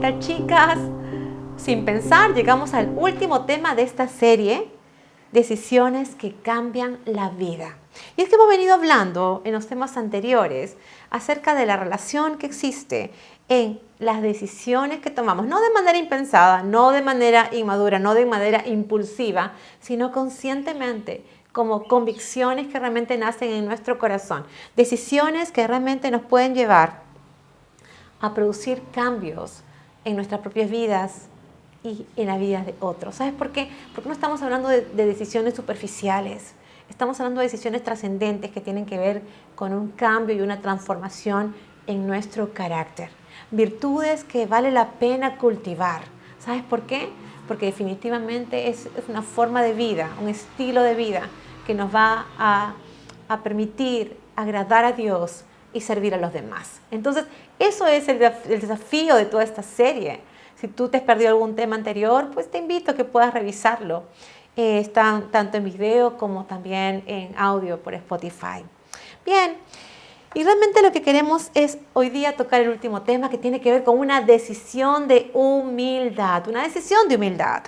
Hola chicas, sin pensar llegamos al último tema de esta serie, decisiones que cambian la vida. Y es que hemos venido hablando en los temas anteriores acerca de la relación que existe en las decisiones que tomamos, no de manera impensada, no de manera inmadura, no de manera impulsiva, sino conscientemente, como convicciones que realmente nacen en nuestro corazón, decisiones que realmente nos pueden llevar a producir cambios en nuestras propias vidas y en las vidas de otros. ¿Sabes por qué? Porque no estamos hablando de decisiones superficiales. Estamos hablando de decisiones trascendentes que tienen que ver con un cambio y una transformación en nuestro carácter. Virtudes que vale la pena cultivar. ¿Sabes por qué? Porque definitivamente es una forma de vida, un estilo de vida que nos va a permitir agradar a Dios y servir a los demás. Entonces, eso es el desafío de toda esta serie. Si tú te has perdido algún tema anterior, pues te invito a que puedas revisarlo. Están tanto en video como también en audio por Spotify. Bien, y realmente lo que queremos es hoy día tocar el último tema que tiene que ver con una decisión de humildad. Una decisión de humildad.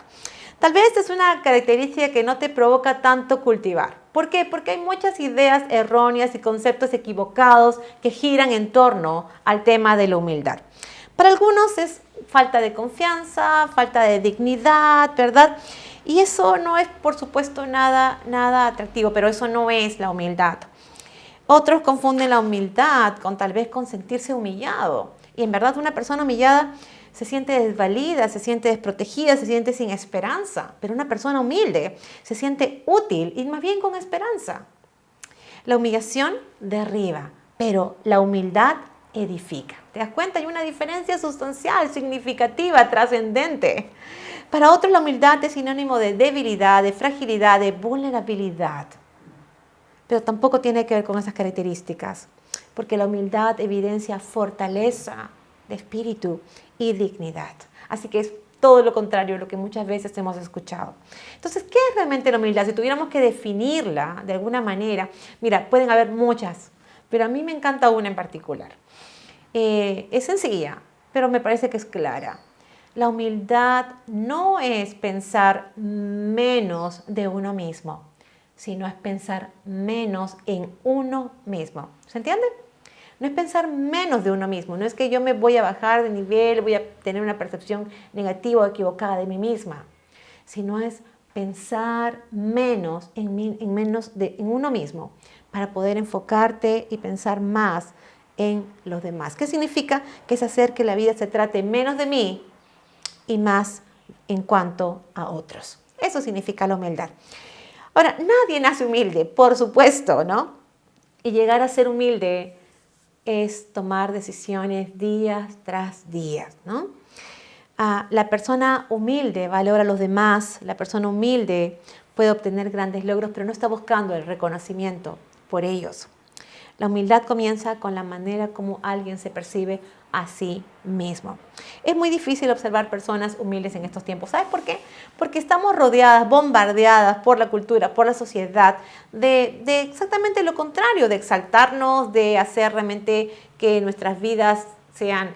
Tal vez es una característica que no te provoca tanto cultivar. ¿Por qué? Porque hay muchas ideas erróneas y conceptos equivocados que giran en torno al tema de la humildad. Para algunos es falta de confianza, falta de dignidad, ¿verdad? Y eso no es, por supuesto, nada atractivo, pero eso no es la humildad. Otros confunden la humildad con tal vez con sentirse humillado. Y en verdad una persona humillada se siente desvalida, se siente desprotegida, se siente sin esperanza. Pero una persona humilde se siente útil y más bien con esperanza. La humillación derriba, pero la humildad edifica. ¿Te das cuenta? Hay una diferencia sustancial, significativa, trascendente. Para otros la humildad es sinónimo de debilidad, de fragilidad, de vulnerabilidad. Pero tampoco tiene que ver con esas características, porque la humildad evidencia fortaleza de espíritu y dignidad. Así que es todo lo contrario a lo que muchas veces hemos escuchado. Entonces, ¿qué es realmente la humildad? Si tuviéramos que definirla de alguna manera, mira, pueden haber muchas, pero a mí me encanta una en particular. Es sencilla, pero me parece que es clara. La humildad no es pensar menos de uno mismo, sino es pensar menos en uno mismo. ¿Se entiende? No es pensar menos de uno mismo, no es que yo me voy a bajar de nivel, voy a tener una percepción negativa o equivocada de mí misma, sino es pensar menos en uno mismo para poder enfocarte y pensar más en los demás. ¿Qué significa? Que es hacer que la vida se trate menos de mí y más en cuanto a otros. Eso significa la humildad. Ahora, nadie nace humilde, por supuesto, ¿no? Y llegar a ser humilde es tomar decisiones día tras día, ¿no? La persona humilde valora a los demás, la persona humilde puede obtener grandes logros, pero no está buscando el reconocimiento por ellos. La humildad comienza con la manera como alguien se percibe a sí mismo. Es muy difícil observar personas humildes en estos tiempos. ¿Sabes por qué? Porque estamos rodeadas, bombardeadas por la cultura, por la sociedad, de exactamente lo contrario, de exaltarnos, de hacer realmente que nuestras vidas sean,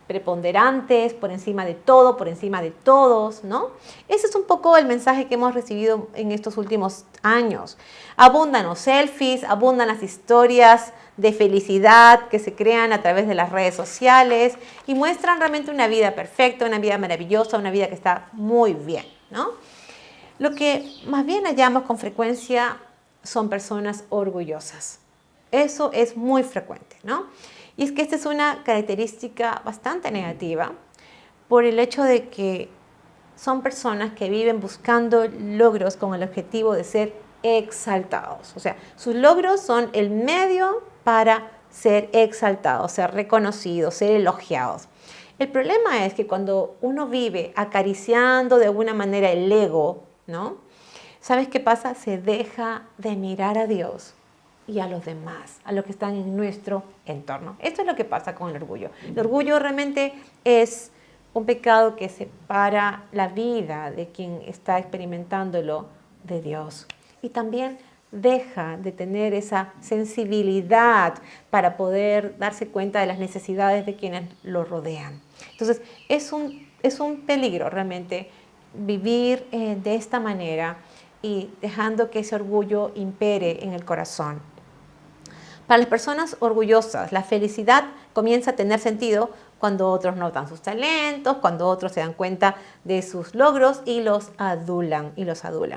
preponderantes, por encima de todo, por encima de todos, ¿no? Ese es un poco el mensaje que hemos recibido en estos últimos años. Abundan los selfies, abundan las historias de felicidad que se crean a través de las redes sociales y muestran realmente una vida perfecta, una vida maravillosa, una vida que está muy bien, ¿no? Lo que más bien hallamos con frecuencia son personas orgullosas. Eso es muy frecuente, ¿no? Y es que esta es una característica bastante negativa por el hecho de que son personas que viven buscando logros con el objetivo de ser exaltados. O sea, sus logros son el medio para ser exaltados, ser reconocidos, ser elogiados. El problema es que cuando uno vive acariciando de alguna manera el ego, ¿no? ¿Sabes qué pasa? Se deja de mirar a Dios y a los demás, a los que están en nuestro entorno. Esto es lo que pasa con el orgullo. El orgullo realmente es un pecado que separa la vida de quien está experimentándolo de Dios. Y también deja de tener esa sensibilidad para poder darse cuenta de las necesidades de quienes lo rodean. Entonces, es un peligro realmente vivir de esta manera y dejando que ese orgullo impere en el corazón. Para las personas orgullosas, la felicidad comienza a tener sentido cuando otros notan sus talentos, cuando otros se dan cuenta de sus logros y los adulan,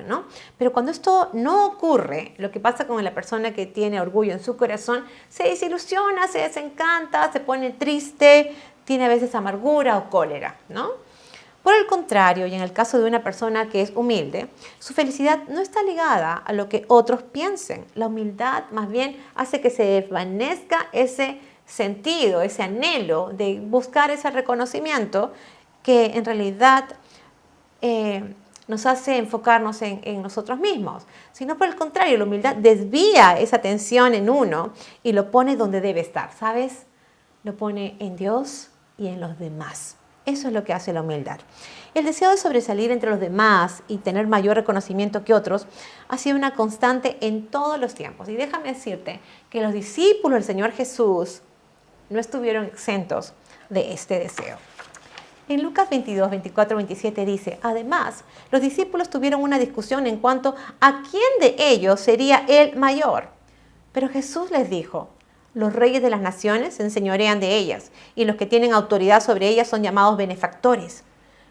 ¿no? Pero cuando esto no ocurre, lo que pasa con la persona que tiene orgullo en su corazón, se desilusiona, se desencanta, se pone triste, tiene a veces amargura o cólera, ¿no? Por el contrario, y en el caso de una persona que es humilde, su felicidad no está ligada a lo que otros piensen. La humildad más bien hace que se desvanezca ese sentido, ese anhelo de buscar ese reconocimiento que en realidad nos hace enfocarnos en nosotros mismos, sino por el contrario, la humildad desvía esa atención en uno y lo pone donde debe estar, ¿sabes? Lo pone en Dios y en los demás. Eso es lo que hace la humildad. El deseo de sobresalir entre los demás y tener mayor reconocimiento que otros ha sido una constante en todos los tiempos. Y déjame decirte que los discípulos del Señor Jesús no estuvieron exentos de este deseo. En Lucas 22, 24, 27 dice, además, los discípulos tuvieron una discusión en cuanto a quién de ellos sería el mayor. Pero Jesús les dijo, los reyes de las naciones se enseñorean de ellas, y los que tienen autoridad sobre ellas son llamados benefactores.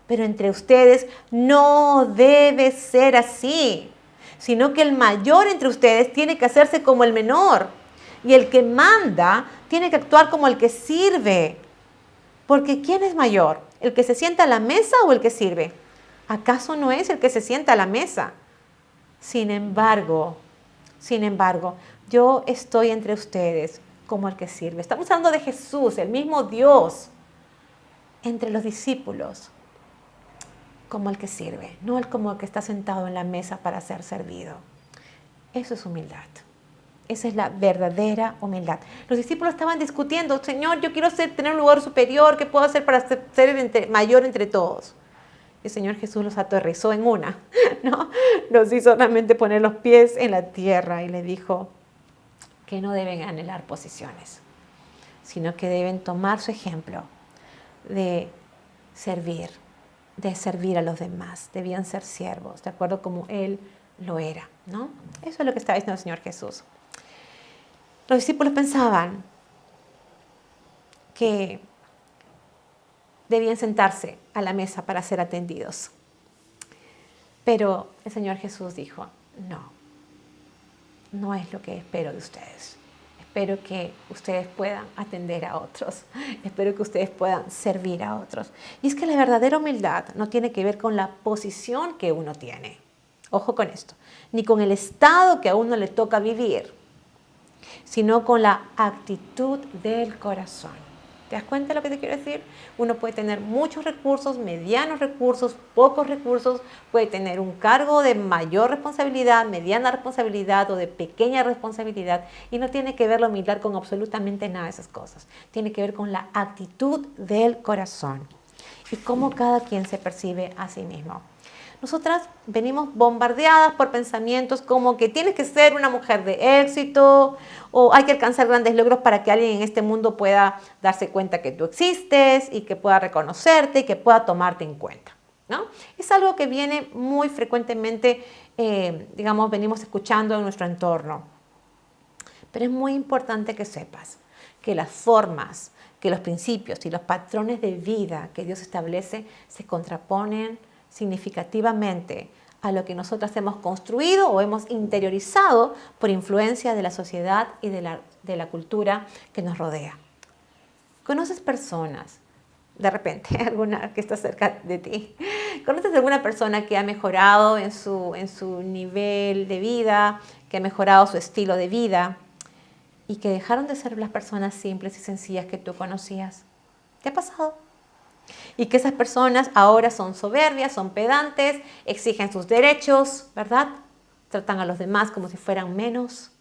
Pero entre ustedes no debe ser así, sino que el mayor entre ustedes tiene que hacerse como el menor, y el que manda tiene que actuar como el que sirve. Porque ¿quién es mayor? ¿El que se sienta a la mesa o el que sirve? ¿Acaso no es el que se sienta a la mesa? Sin embargo, yo estoy entre ustedes como el que sirve. Estamos hablando de Jesús, el mismo Dios, entre los discípulos, como el que sirve, no como el que está sentado en la mesa para ser servido. Eso es humildad. Esa es la verdadera humildad. Los discípulos estaban discutiendo, Señor, yo quiero tener un lugar superior, ¿qué puedo hacer para ser mayor entre todos? El Señor Jesús los aterrizó en una, ¿no? Los hizo solamente poner los pies en la tierra y le dijo que no deben anhelar posiciones, sino que deben tomar su ejemplo de servir a los demás. Debían ser siervos, de acuerdo como Él lo era, ¿no? Eso es lo que está diciendo el Señor Jesús. Los discípulos pensaban que debían sentarse a la mesa para ser atendidos. Pero el Señor Jesús dijo, no es lo que espero de ustedes. Espero que ustedes puedan atender a otros. Espero que ustedes puedan servir a otros. Y es que la verdadera humildad no tiene que ver con la posición que uno tiene. Ojo con esto. Ni con el estado que a uno le toca vivir, sino con la actitud del corazón. ¿Te das cuenta de lo que te quiero decir? Uno puede tener muchos recursos, medianos recursos, pocos recursos, puede tener un cargo de mayor responsabilidad, mediana responsabilidad o de pequeña responsabilidad, y no tiene que ver la humildad con absolutamente nada de esas cosas. Tiene que ver con la actitud del corazón y cómo cada quien se percibe a sí mismo. Nosotras venimos bombardeadas por pensamientos como que tienes que ser una mujer de éxito o hay que alcanzar grandes logros para que alguien en este mundo pueda darse cuenta que tú existes y que pueda reconocerte y que pueda tomarte en cuenta, ¿no? Es algo que viene muy frecuentemente, venimos escuchando en nuestro entorno. Pero es muy importante que sepas que las formas, que los principios y los patrones de vida que Dios establece se contraponen significativamente a lo que nosotras hemos construido o hemos interiorizado por influencia de la sociedad y de la cultura que nos rodea. ¿Conoces personas, de repente, alguna que está cerca de ti? ¿Conoces alguna persona que ha mejorado en su nivel de vida, que ha mejorado su estilo de vida y que dejaron de ser las personas simples y sencillas que tú conocías? ¿Te ha pasado? Y que esas personas ahora son soberbias, son pedantes, exigen sus derechos, ¿verdad? Tratan a los demás como si fueran menos.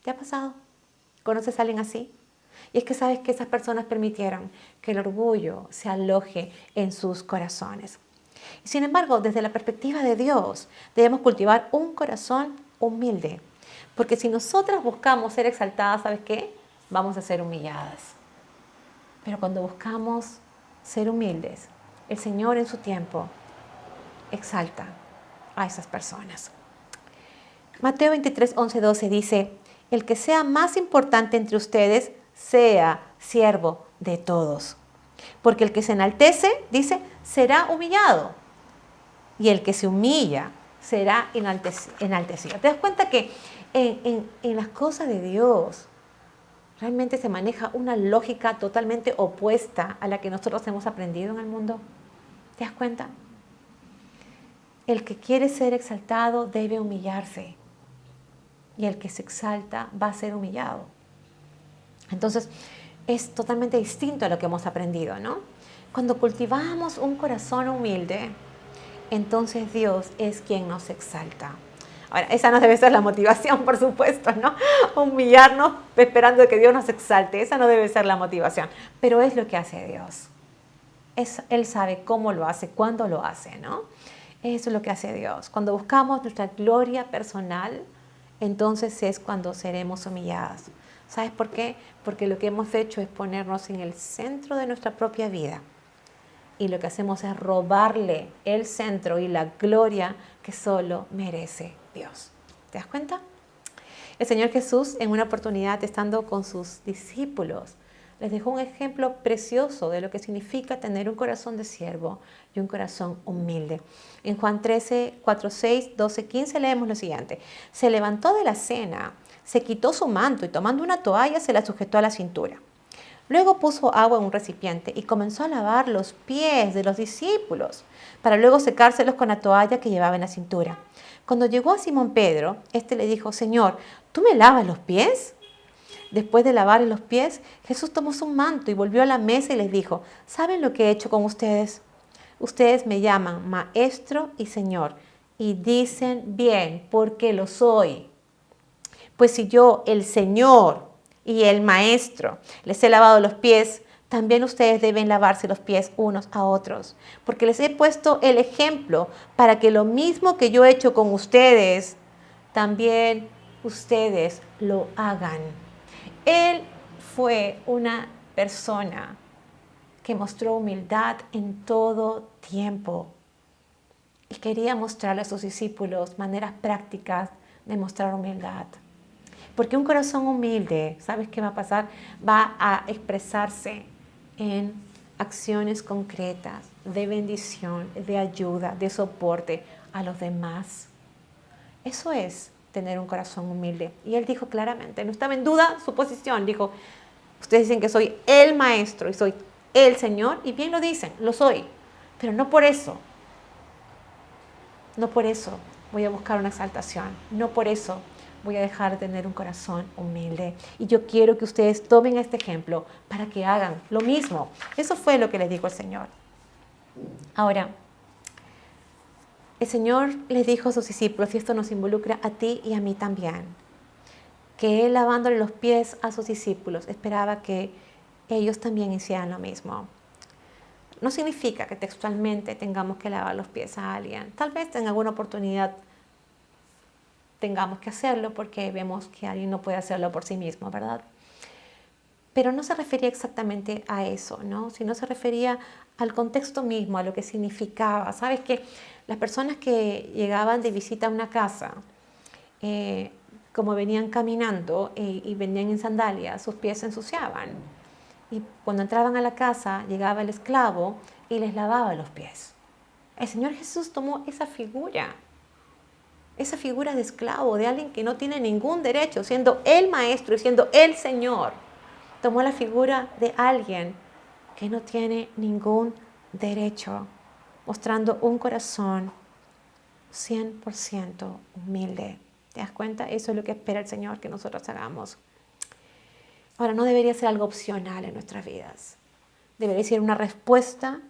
¿Te ha pasado? ¿Conoces a alguien así? Y es que sabes que esas personas permitieron que el orgullo se aloje en sus corazones. Sin embargo, desde la perspectiva de Dios, debemos cultivar un corazón humilde, Porque si nosotras buscamos ser exaltadas, ¿sabes qué? Vamos a ser humilladas. Pero cuando buscamos ser humildes, el Señor en su tiempo exalta a esas personas. Mateo 23, 11, 12 dice, el que sea más importante entre ustedes, sea siervo de todos. Porque el que se enaltece, dice, será humillado. Y el que se humilla será enaltecido. ¿Te das cuenta que en las cosas de Dios realmente se maneja una lógica totalmente opuesta a la que nosotros hemos aprendido en el mundo? ¿Te das cuenta? El que quiere ser exaltado debe humillarse. Y el que se exalta va a ser humillado. Entonces, es totalmente distinto a lo que hemos aprendido, ¿no? Cuando cultivamos un corazón humilde, entonces Dios es quien nos exalta. Ahora, esa no debe ser la motivación, por supuesto, ¿no? Humillarnos esperando que Dios nos exalte, esa no debe ser la motivación, pero es lo que hace Dios. Él sabe cómo lo hace, cuándo lo hace, ¿no? Eso es lo que hace Dios. Cuando buscamos nuestra gloria personal, entonces es cuando seremos humilladas. ¿Sabes por qué? Porque lo que hemos hecho es ponernos en el centro de nuestra propia vida. Y lo que hacemos es robarle el centro y la gloria que solo merece Dios. ¿Te das cuenta? El Señor Jesús, en una oportunidad, estando con sus discípulos, les dejó un ejemplo precioso de lo que significa tener un corazón de siervo y un corazón humilde. En Juan 13, 4, 6, 12, 15 leemos lo siguiente. Se levantó de la cena, se quitó su manto y tomando una toalla se la sujetó a la cintura. Luego puso agua en un recipiente y comenzó a lavar los pies de los discípulos, para luego secárselos con la toalla que llevaba en la cintura. Cuando llegó a Simón Pedro, este le dijo, Señor, ¿tú me lavas los pies? Después de lavarle los pies, Jesús tomó su manto y volvió a la mesa y les dijo, ¿saben lo que he hecho con ustedes? Ustedes me llaman Maestro y Señor y dicen bien, porque lo soy. Pues si yo, el Señor y el Maestro, les he lavado los pies, también ustedes deben lavarse los pies unos a otros, porque les he puesto el ejemplo para que lo mismo que yo he hecho con ustedes, también ustedes lo hagan. Él fue una persona que mostró humildad en todo tiempo y quería mostrarle a sus discípulos maneras prácticas de mostrar humildad. Porque un corazón humilde, ¿sabes qué va a pasar? Va a expresarse en acciones concretas de bendición, de ayuda, de soporte a los demás. Eso es tener un corazón humilde. Y él dijo claramente, no estaba en duda su posición, dijo, ustedes dicen que soy el Maestro y soy el Señor, y bien lo dicen, lo soy, pero no por eso voy a buscar una exaltación, no por eso voy a dejar de tener un corazón humilde. Y yo quiero que ustedes tomen este ejemplo para que hagan lo mismo. Eso fue lo que les dijo el Señor. Ahora, el Señor les dijo a sus discípulos, y esto nos involucra a ti y a mí también, que Él lavándole los pies a sus discípulos esperaba que ellos también hicieran lo mismo. No significa que textualmente tengamos que lavar los pies a alguien. Tal vez en alguna oportunidad tengamos que hacerlo porque vemos que alguien no puede hacerlo por sí mismo, ¿verdad? Pero no se refería exactamente a eso, ¿no? Sino se refería al contexto mismo, a lo que significaba. ¿Sabes qué? Las personas que llegaban de visita a una casa, como venían caminando y venían en sandalias, sus pies se ensuciaban. Y cuando entraban a la casa, llegaba el esclavo y les lavaba los pies. El Señor Jesús tomó esa figura de esclavo, de alguien que no tiene ningún derecho, siendo el Maestro y siendo el Señor. Tomó la figura de alguien que no tiene ningún derecho, mostrando un corazón 100% humilde. ¿Te das cuenta? Eso es lo que espera el Señor que nosotros hagamos. Ahora, no debería ser algo opcional en nuestras vidas. Debería ser una respuesta,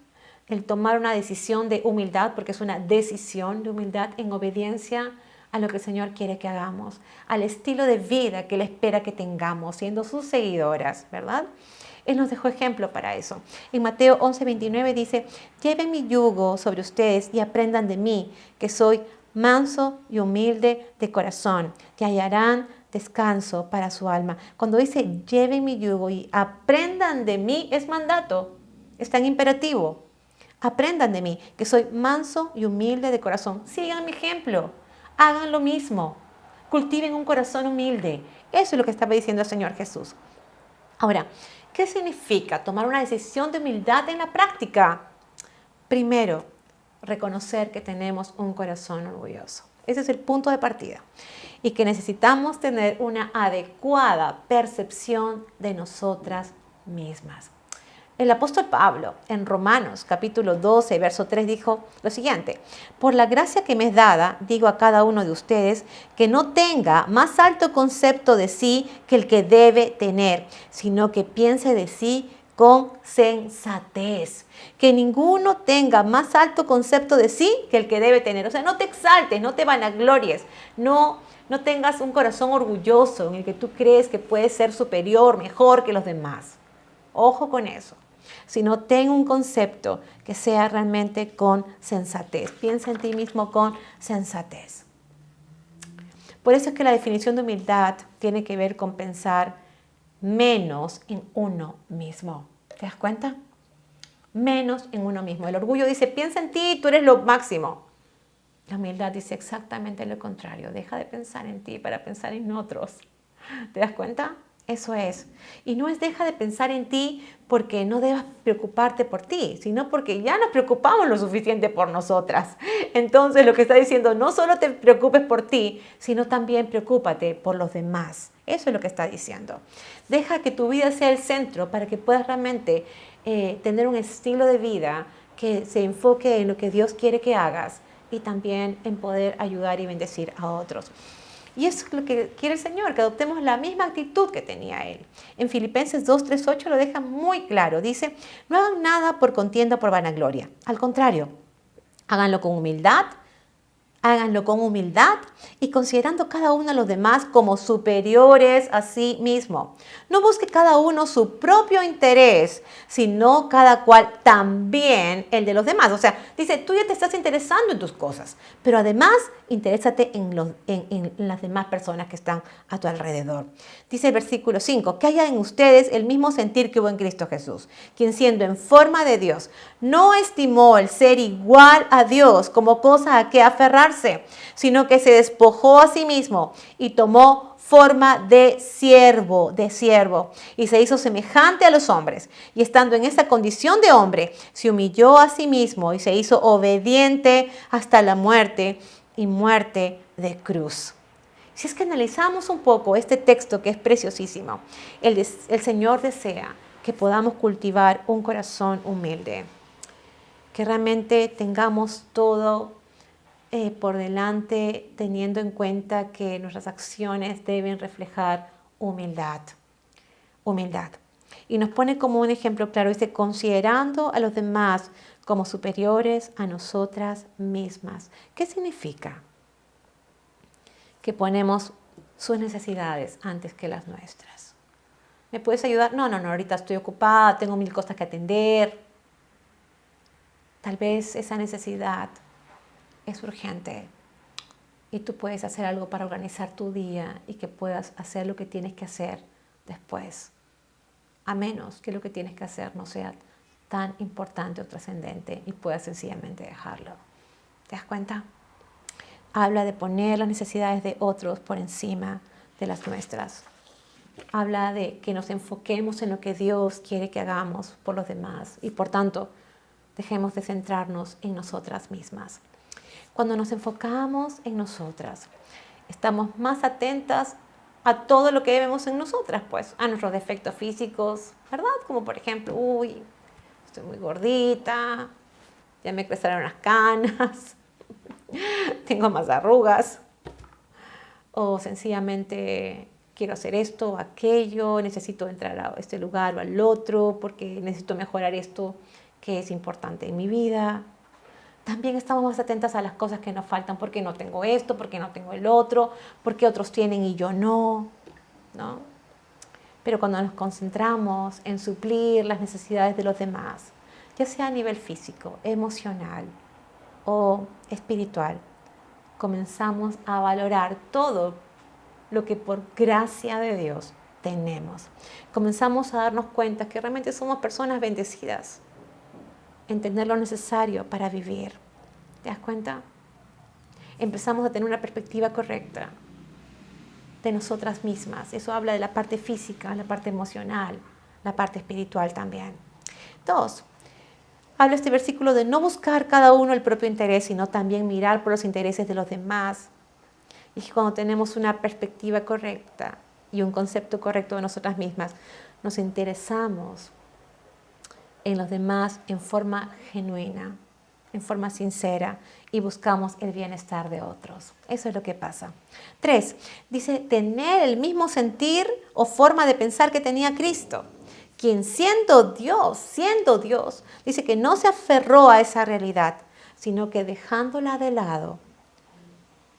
el tomar una decisión de humildad, porque es una decisión de humildad en obediencia a lo que el Señor quiere que hagamos, al estilo de vida que Él espera que tengamos, siendo sus seguidoras, ¿verdad? Él nos dejó ejemplo para eso. En Mateo 11:29 dice, lleven mi yugo sobre ustedes y aprendan de mí, que soy manso y humilde de corazón, que hallarán descanso para su alma. Cuando dice lleven mi yugo y aprendan de mí, es mandato, está en imperativo. Aprendan de mí, que soy manso y humilde de corazón. Sigan mi ejemplo, hagan lo mismo, cultiven un corazón humilde. Eso es lo que estaba diciendo el Señor Jesús. Ahora, ¿qué significa tomar una decisión de humildad en la práctica? Primero, reconocer que tenemos un corazón orgulloso. Ese es el punto de partida. Y que necesitamos tener una adecuada percepción de nosotras mismas. El apóstol Pablo, en Romanos capítulo 12, verso 3, dijo lo siguiente: por la gracia que me es dada, digo a cada uno de ustedes, que no tenga más alto concepto de sí que el que debe tener, sino que piense de sí con sensatez. Que ninguno tenga más alto concepto de sí que el que debe tener. O sea, no te exaltes, no te vanaglories, no tengas un corazón orgulloso en el que tú crees que puedes ser superior, mejor que los demás. Ojo con eso. Sino ten un concepto que sea realmente con sensatez. Piensa en ti mismo con sensatez. Por eso es que la definición de humildad tiene que ver con pensar menos en uno mismo. ¿Te das cuenta? Menos en uno mismo. El orgullo dice, piensa en ti, tú eres lo máximo. La humildad dice exactamente lo contrario. Deja de pensar en ti para pensar en otros. ¿Te das cuenta? Eso es. Y no es deja de pensar en ti porque no debas preocuparte por ti, sino porque ya nos preocupamos lo suficiente por nosotras. Entonces lo que está diciendo, no solo te preocupes por ti, sino también preocúpate por los demás. Eso es lo que está diciendo. Deja que tu vida sea el centro para que puedas realmente tener un estilo de vida que se enfoque en lo que Dios quiere que hagas y también en poder ayudar y bendecir a otros. Y eso es lo que quiere el Señor, que adoptemos la misma actitud que tenía Él. En Filipenses 2, 3, 8 lo deja muy claro. Dice, no hagan nada por contienda o por vanagloria. Al contrario, háganlo con humildad y considerando cada uno a los demás como superiores a sí mismo. No busque cada uno su propio interés, sino cada cual también el de los demás. O sea, dice, tú ya te estás interesando en tus cosas, pero además interésate en las demás personas que están a tu alrededor. Dice el versículo 5, que haya en ustedes el mismo sentir que hubo en Cristo Jesús, quien siendo en forma de Dios, no estimó el ser igual a Dios como cosa a que aferrarse, sino que se despojó a sí mismo y tomó forma de siervo, y se hizo semejante a los hombres. Y estando en esa condición de hombre, se humilló a sí mismo y se hizo obediente hasta la muerte y muerte de cruz. Si es que analizamos un poco este texto que es preciosísimo, el Señor desea que podamos cultivar un corazón humilde, que realmente tengamos todo por delante, teniendo en cuenta que nuestras acciones deben reflejar humildad. Y nos pone como un ejemplo claro, dice, considerando a los demás como superiores a nosotras mismas. ¿Qué significa? Que ponemos sus necesidades antes que las nuestras. ¿Me puedes ayudar? No, ahorita estoy ocupada, tengo 1000 cosas que atender. Tal vez esa necesidad es urgente y tú puedes hacer algo para organizar tu día y que puedas hacer lo que tienes que hacer después, a menos que lo que tienes que hacer no sea tan importante o trascendente y puedas sencillamente dejarlo. ¿Te das cuenta? Habla de poner las necesidades de otros por encima de las nuestras. Habla de que nos enfoquemos en lo que Dios quiere que hagamos por los demás y por tanto dejemos de centrarnos en nosotras mismas. Cuando nos enfocamos en nosotras, estamos más atentas a todo lo que vemos en nosotras, pues, a nuestros defectos físicos, ¿verdad? Como por ejemplo, estoy muy gordita, ya me crecieron las canas, tengo más arrugas, o sencillamente quiero hacer esto o aquello, necesito entrar a este lugar o al otro porque necesito mejorar esto que es importante en mi vida. También estamos más atentas a las cosas que nos faltan, porque no tengo esto, porque no tengo el otro, porque otros tienen y yo no, ¿no? Pero cuando nos concentramos en suplir las necesidades de los demás, ya sea a nivel físico, emocional o espiritual, comenzamos a valorar todo lo que por gracia de Dios tenemos. Comenzamos a darnos cuenta que realmente somos personas bendecidas en tener lo necesario para vivir. ¿Te das cuenta? Empezamos a tener una perspectiva correcta de nosotras mismas. Eso habla de la parte física, la parte emocional, la parte espiritual también. 2. Habla este versículo de no buscar cada uno el propio interés, sino también mirar por los intereses de los demás. Y cuando tenemos una perspectiva correcta y un concepto correcto de nosotras mismas, nos interesamos en los demás en forma genuina, en forma sincera, y buscamos el bienestar de otros. Eso es lo que pasa. 3. Dice, tener el mismo sentir o forma de pensar que tenía Cristo, quien siendo Dios, dice que no se aferró a esa realidad, sino que dejándola de lado,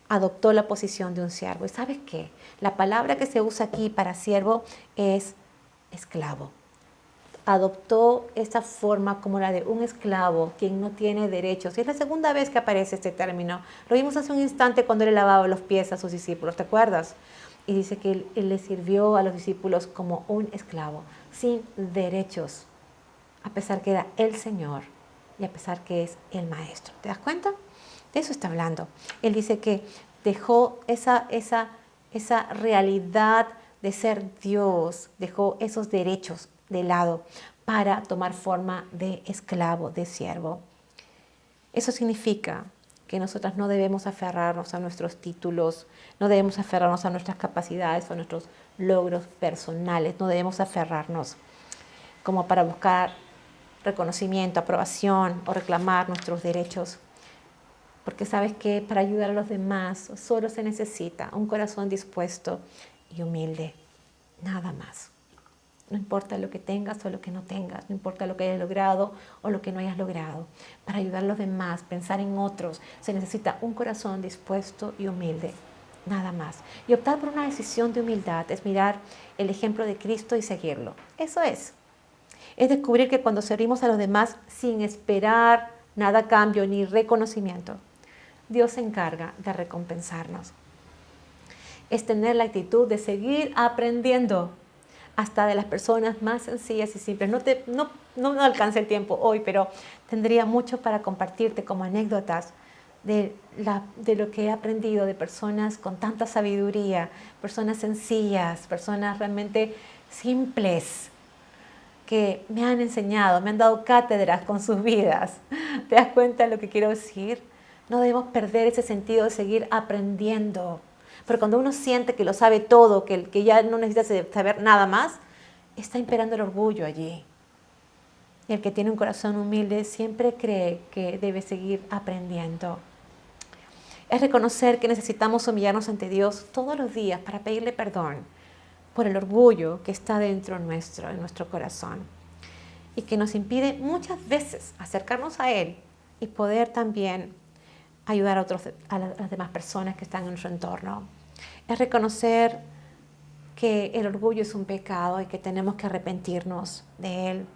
adoptó la posición de un siervo. ¿Y sabes qué? La palabra que se usa aquí para siervo es esclavo. Adoptó esa forma como la de un esclavo, quien no tiene derechos. Y es la segunda vez que aparece este término. Lo vimos hace un instante cuando él lavaba los pies a sus discípulos, ¿te acuerdas? Y dice que él le sirvió a los discípulos como un esclavo, sin derechos, a pesar que era el Señor y a pesar que es el Maestro. ¿Te das cuenta? De eso está hablando. Él dice que dejó esa realidad de ser Dios, dejó esos derechos de lado para tomar forma de esclavo, de siervo. Eso significa que nosotras no debemos aferrarnos a nuestros títulos, no debemos aferrarnos a nuestras capacidades o a nuestros logros personales, no debemos aferrarnos como para buscar reconocimiento, aprobación o reclamar nuestros derechos. Porque sabes que para ayudar a los demás solo se necesita un corazón dispuesto y humilde, nada más. No importa lo que tengas o lo que no tengas, no importa lo que hayas logrado o lo que no hayas logrado. Para ayudar a los demás, pensar en otros, se necesita un corazón dispuesto y humilde, nada más. Y optar por una decisión de humildad es mirar el ejemplo de Cristo y seguirlo. Eso es. Es descubrir que cuando servimos a los demás sin esperar nada a cambio ni reconocimiento, Dios se encarga de recompensarnos. Es tener la actitud de seguir aprendiendo hasta de las personas más sencillas y simples. No alcancé el tiempo hoy, pero tendría mucho para compartirte como anécdotas de lo que he aprendido de personas con tanta sabiduría, personas sencillas, personas realmente simples, que me han enseñado, me han dado cátedras con sus vidas. ¿Te das cuenta de lo que quiero decir? No debemos perder ese sentido de seguir aprendiendo. Pero cuando uno siente que lo sabe todo, que ya no necesita saber nada más, está imperando el orgullo allí. Y el que tiene un corazón humilde siempre cree que debe seguir aprendiendo. Es reconocer que necesitamos humillarnos ante Dios todos los días para pedirle perdón por el orgullo que está dentro en nuestro corazón y que nos impide muchas veces acercarnos a Él y poder también ayudar a las demás personas que están en nuestro entorno. Es reconocer que el orgullo es un pecado y que tenemos que arrepentirnos de él.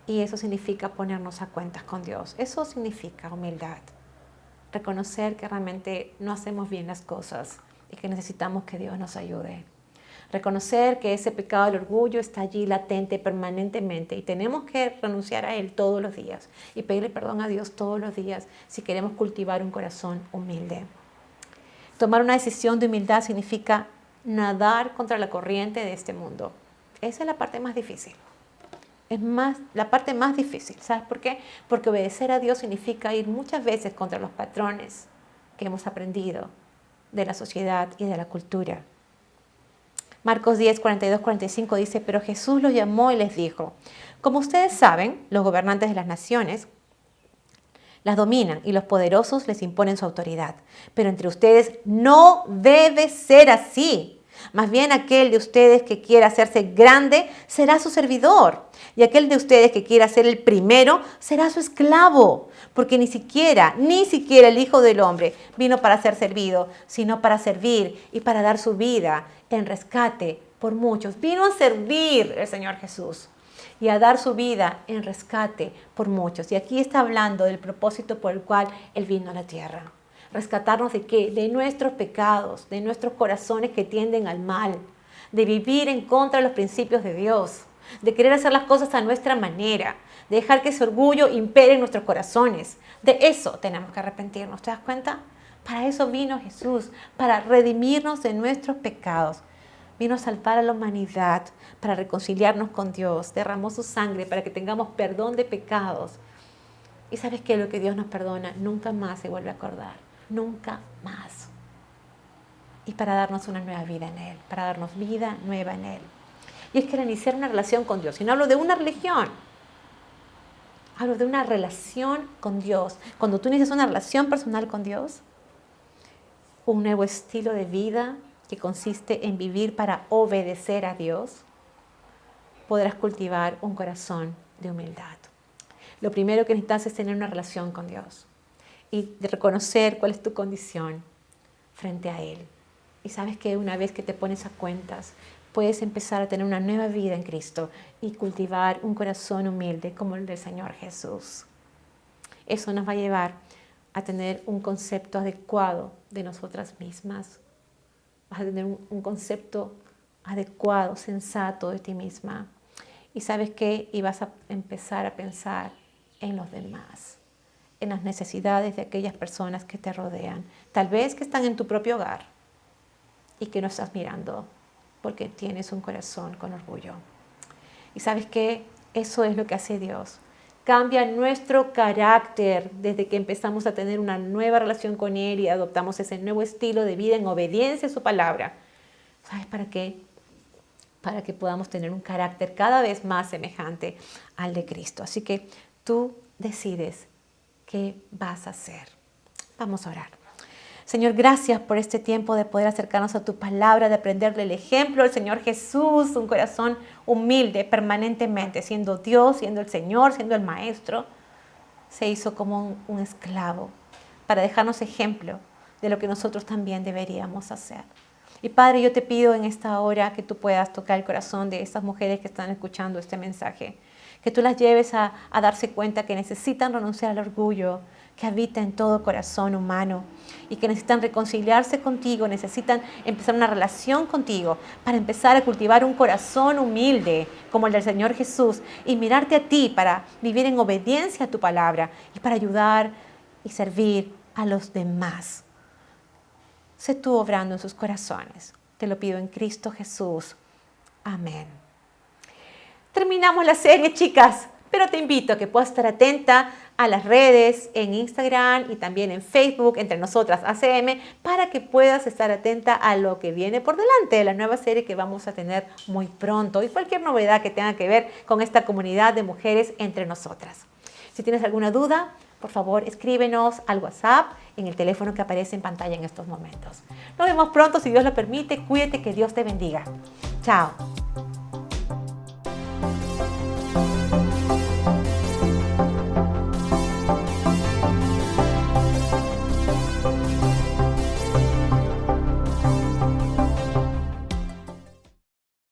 Y eso significa ponernos a cuentas con Dios. Eso significa humildad. Reconocer que realmente no hacemos bien las cosas y que necesitamos que Dios nos ayude. Reconocer que ese pecado del orgullo está allí latente permanentemente y tenemos que renunciar a él todos los días y pedirle perdón a Dios todos los días si queremos cultivar un corazón humilde. Tomar una decisión de humildad significa nadar contra la corriente de este mundo. Esa es la parte más difícil. Es la parte más difícil. ¿Sabes por qué? Porque obedecer a Dios significa ir muchas veces contra los patrones que hemos aprendido de la sociedad y de la cultura. Marcos 10, 42, 45 dice, pero Jesús los llamó y les dijo, como ustedes saben, los gobernantes de las naciones las dominan y los poderosos les imponen su autoridad. Pero entre ustedes no debe ser así. Más bien aquel de ustedes que quiera hacerse grande será su servidor. Y aquel de ustedes que quiera ser el primero será su esclavo. Porque ni siquiera el Hijo del Hombre vino para ser servido, sino para servir y para dar su vida en rescate por muchos. Vino a servir el Señor Jesús y a dar su vida en rescate por muchos. Y aquí está hablando del propósito por el cual Él vino a la tierra, Rescatarnos de qué? De nuestros pecados, de nuestros corazones que tienden al mal, de vivir en contra de los principios de Dios, de querer hacer las cosas a nuestra manera, de dejar que ese orgullo impere en nuestros corazones. De eso tenemos que arrepentirnos, ¿te das cuenta? Para eso vino Jesús, para redimirnos de nuestros pecados. Vino a salvar a la humanidad, para reconciliarnos con Dios. Derramó su sangre para que tengamos perdón de pecados. ¿Y sabes qué? Lo que Dios nos perdona nunca más se vuelve a acordar. Nunca más. Y para darnos una nueva vida en Él, para darnos vida nueva en Él. Y es que al iniciar una relación con Dios, y no hablo de una religión, hablo de una relación con Dios. Cuando tú inicias una relación personal con Dios, un nuevo estilo de vida que consiste en vivir para obedecer a Dios, podrás cultivar un corazón de humildad. Lo primero que necesitas es tener una relación con Dios y de reconocer cuál es tu condición frente a Él. Y sabes que una vez que te pones a cuentas, puedes empezar a tener una nueva vida en Cristo y cultivar un corazón humilde como el del Señor Jesús. Eso nos va a llevar a tener un concepto adecuado de nosotras mismas. Vas a tener un concepto adecuado, sensato de ti misma. Y sabes qué, y vas a empezar a pensar en los demás, en las necesidades de aquellas personas que te rodean, tal vez que están en tu propio hogar y que no estás mirando porque tienes un corazón con orgullo. Y sabes qué, eso es lo que hace Dios. Cambia nuestro carácter desde que empezamos a tener una nueva relación con Él y adoptamos ese nuevo estilo de vida en obediencia a su palabra. ¿Sabes para qué? Para que podamos tener un carácter cada vez más semejante al de Cristo. Así que tú decides qué vas a hacer. Vamos a orar. Señor, gracias por este tiempo de poder acercarnos a tu palabra, de aprenderle el ejemplo al Señor Jesús, un corazón humilde permanentemente, siendo Dios, siendo el Señor, siendo el Maestro. Se hizo como un esclavo para dejarnos ejemplo de lo que nosotros también deberíamos hacer. Y Padre, yo te pido en esta hora que tú puedas tocar el corazón de estas mujeres que están escuchando este mensaje, que tú las lleves a darse cuenta que necesitan renunciar al orgullo que habita en todo corazón humano y que necesitan reconciliarse contigo, necesitan empezar una relación contigo para empezar a cultivar un corazón humilde como el del Señor Jesús y mirarte a ti para vivir en obediencia a tu palabra y para ayudar y servir a los demás. Sé tú obrando en sus corazones. Te lo pido en Cristo Jesús. Amén. Terminamos la serie, chicas, pero te invito a que puedas estar atenta a las redes, en Instagram y también en Facebook, entre nosotras ACM, para que puedas estar atenta a lo que viene por delante de la nueva serie que vamos a tener muy pronto y cualquier novedad que tenga que ver con esta comunidad de mujeres entre nosotras. Si tienes alguna duda, por favor, escríbenos al WhatsApp en el teléfono que aparece en pantalla en estos momentos. Nos vemos pronto, si Dios lo permite. Cuídate, que Dios te bendiga. Chao.